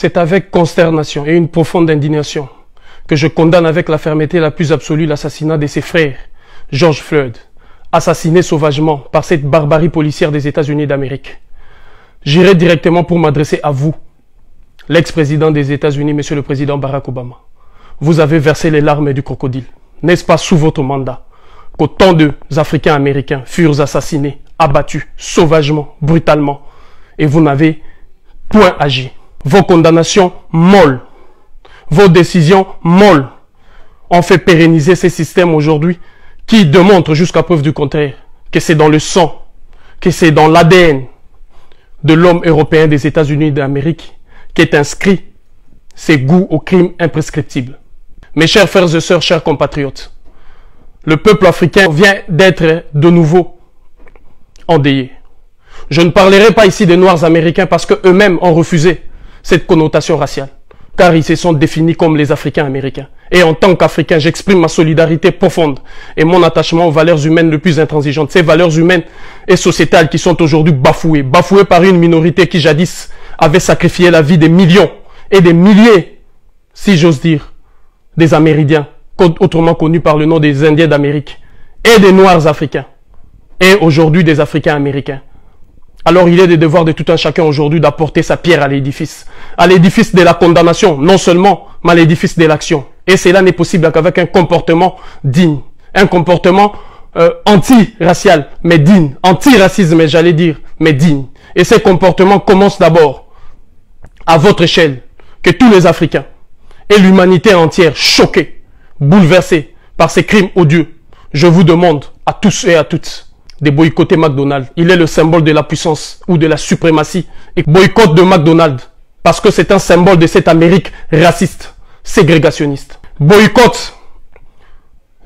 C'est avec consternation et une profonde indignation que je condamne avec la fermeté la plus absolue l'assassinat de ses frères, George Floyd, assassiné sauvagement par cette barbarie policière des États-Unis d'Amérique. J'irai directement pour m'adresser à vous, l'ex-président des États-Unis, Monsieur le Président Barack Obama. Vous avez versé les larmes du crocodile. N'est-ce pas sous votre mandat qu'autant d'Africains américains furent assassinés, abattus, sauvagement, brutalement, et vous n'avez point agi. Vos condamnations molles, vos décisions molles ont fait pérenniser ces systèmes aujourd'hui qui démontrent jusqu'à preuve du contraire que c'est dans le sang, que c'est dans l'ADN de l'homme européen des États-Unis d'Amérique qu'est inscrit ces goûts au crime imprescriptible. Mes chers frères et sœurs, chers compatriotes, le peuple africain vient d'être de nouveau endeuillé. Je ne parlerai pas ici des Noirs américains parce qu'eux-mêmes ont refusé cette connotation raciale, car ils se sont définis comme les Africains américains. Et en tant qu'Africain, j'exprime ma solidarité profonde et mon attachement aux valeurs humaines les plus intransigeantes. Ces valeurs humaines et sociétales qui sont aujourd'hui bafouées par une minorité qui jadis avait sacrifié la vie des millions et des milliers, si j'ose dire, des Amérindiens, autrement connus par le nom des Indiens d'Amérique, et des Noirs africains, et aujourd'hui des Africains américains. Alors il est des devoirs de tout un chacun aujourd'hui d'apporter sa pierre à l'édifice de la condamnation, non seulement, mais à l'édifice de l'action. Et cela n'est possible qu'avec un comportement digne, un comportement anti-racial, mais digne, anti-racisme, j'allais dire, mais digne. Et ces comportements commencent d'abord, à votre échelle, que tous les Africains et l'humanité entière choqués, bouleversés par ces crimes odieux. Je vous demande à tous et à toutes de boycotter McDonald's. Il est le symbole de la puissance ou de la suprématie. Et boycott de McDonald's parce que c'est un symbole de cette Amérique raciste, ségrégationniste. Boycott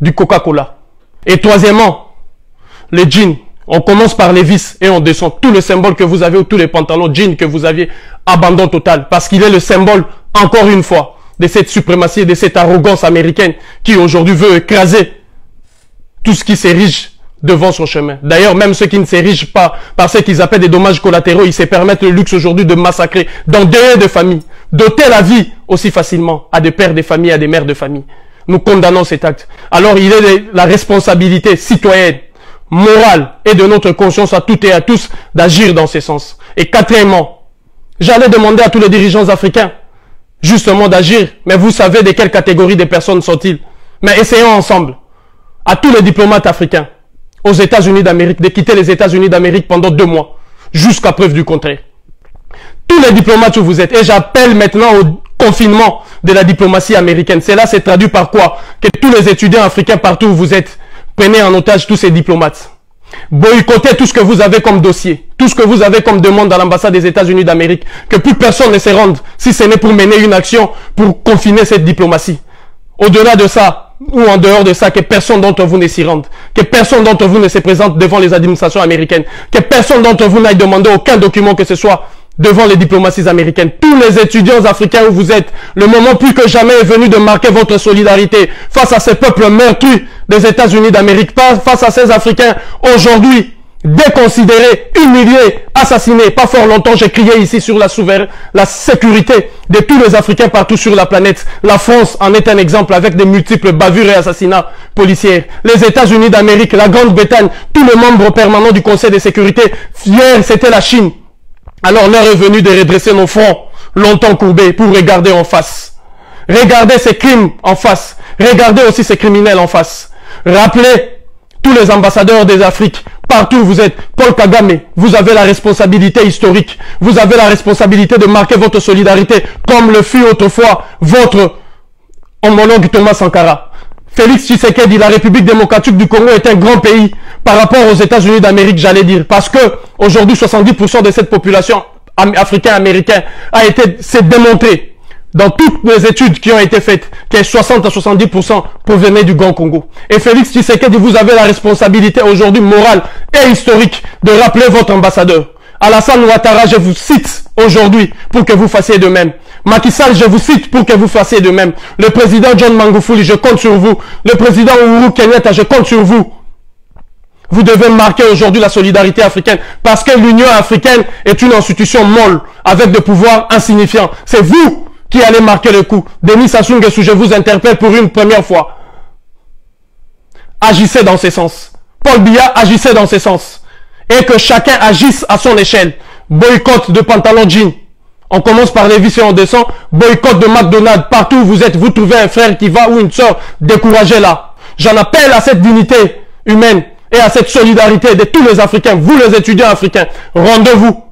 du Coca-Cola. Et troisièmement, les jeans. On commence par les vis et on descend. Tout le symbole que vous avez ou tous les pantalons jeans que vous aviez, abandon total. Parce qu'il est le symbole, encore une fois, de cette suprématie et de cette arrogance américaine qui aujourd'hui veut écraser tout ce qui s'érige devant son chemin. D'ailleurs, même ceux qui ne s'érigent pas par ce qu'ils appellent des dommages collatéraux, ils se permettent le luxe aujourd'hui de massacrer, d'endeuiller des familles, d'ôter la vie aussi facilement à des pères de famille, à des mères de famille. Nous condamnons cet acte. Alors, il est de la responsabilité citoyenne, morale et de notre conscience à toutes et à tous d'agir dans ce sens. Et quatrièmement, j'allais demander à tous les dirigeants africains justement d'agir, mais vous savez de quelle catégorie de personnes sont-ils? Mais essayons ensemble, à tous les diplomates africains, aux États-Unis d'Amérique, de quitter les États-Unis d'Amérique pendant 2 mois, jusqu'à preuve du contraire. Tous les diplomates où vous êtes, et j'appelle maintenant au confinement de la diplomatie américaine. Cela s'est traduit par quoi? Que tous les étudiants africains partout où vous êtes, prenez en otage tous ces diplomates. Boycottez tout ce que vous avez comme dossier, tout ce que vous avez comme demande à l'ambassade des États-Unis d'Amérique, que plus personne ne se rende, si ce n'est pour mener une action pour confiner cette diplomatie. Au-delà de ça, ou en dehors de ça, que personne d'entre vous ne s'y rende, que personne d'entre vous ne se présente devant les administrations américaines, que personne d'entre vous n'aille demander aucun document que ce soit devant les diplomaties américaines. Tous les étudiants africains où vous êtes, le moment plus que jamais est venu de marquer votre solidarité face à ces peuples meurtris des États-Unis d'Amérique, face à ces Africains aujourd'hui déconsidérés, humiliés, assassinés. Pas fort longtemps, j'ai crié ici sur la sécurité de tous les Africains partout sur la planète. La France en est un exemple avec des multiples bavures et assassinats policiers. Les États-Unis d'Amérique, la Grande-Bretagne, tous les membres permanents du Conseil de sécurité. Hier, c'était la Chine. Alors l'heure est venue de redresser nos fronts, longtemps courbés, pour regarder en face. Regardez ces crimes en face. Regardez aussi ces criminels en face. Rappelez tous les ambassadeurs des Afriques, partout où vous êtes. Paul Kagame, vous avez la responsabilité historique. Vous avez la responsabilité de marquer votre solidarité, comme le fut autrefois votre homologue Thomas Sankara. Félix Tshisekedi, la République démocratique du Congo est un grand pays par rapport aux États-Unis d'Amérique, j'allais dire. Parce que aujourd'hui, 70% de cette population africaine-américaine s'est démontré dans toutes les études qui ont été faites que 60 à 70% provenaient du Grand Congo. Et Félix Tshisekedi, vous avez la responsabilité aujourd'hui morale et historique de rappeler votre ambassadeur. Alassane Ouattara, je vous cite aujourd'hui pour que vous fassiez de même. Macky Sall, je vous cite pour que vous fassiez de même. Le président John Magufuli, je compte sur vous. Le président Uhuru Kenyatta, je compte sur vous. Vous devez marquer aujourd'hui la solidarité africaine parce que l'Union africaine est une institution molle avec des pouvoirs insignifiants. C'est vous qui allez marquer le coup. Denis Sassou Nguesso, je vous interpelle pour une première fois. Agissez dans ce sens. Paul Biya, agissez dans ce sens. Et que chacun agisse à son échelle. Boycott de pantalon jean. On commence par les vis et on descend. Boycott de McDonald's. Partout où vous êtes, vous trouvez un frère qui va ou une soeur. Découragez-la. J'en appelle à cette dignité humaine et à cette solidarité de tous les Africains. Vous les étudiants africains, rendez-vous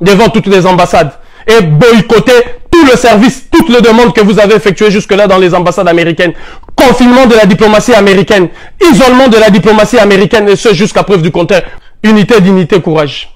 devant toutes les ambassades et boycottez tout le service, toutes les demandes que vous avez effectuées jusque-là dans les ambassades américaines. Confinement de la diplomatie américaine, isolement de la diplomatie américaine et ce jusqu'à preuve du contraire. Unité, dignité, courage.